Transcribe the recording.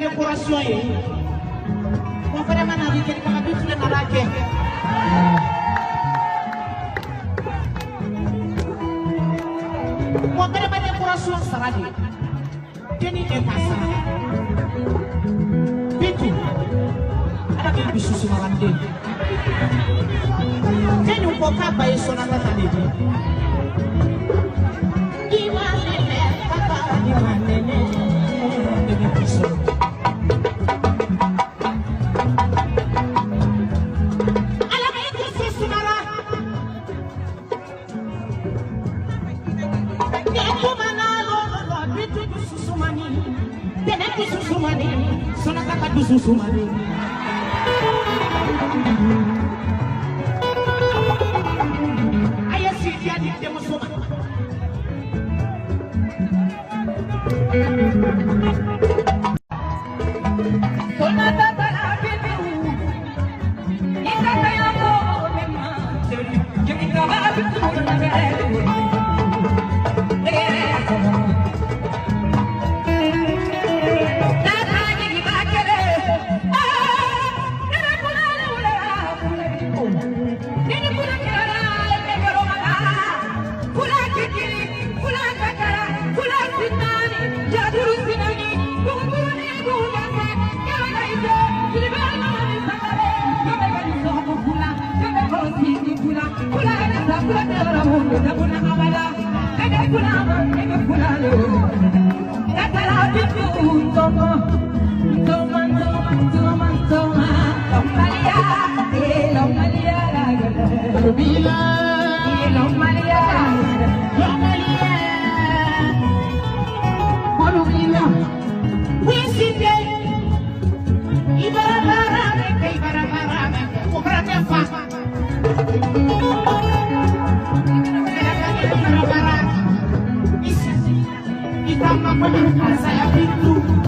décoration yi moo ko dema naa liggéey ba bi tuddee na laajee moo ko dema décoration saradi teni e kasa bitu ada ke bisu sumarande teni ko ka baye sona na talebi Susumani aya si dia di demo soma sona tata abidu ita tayo ko mema jadi ka abidu na saya pintu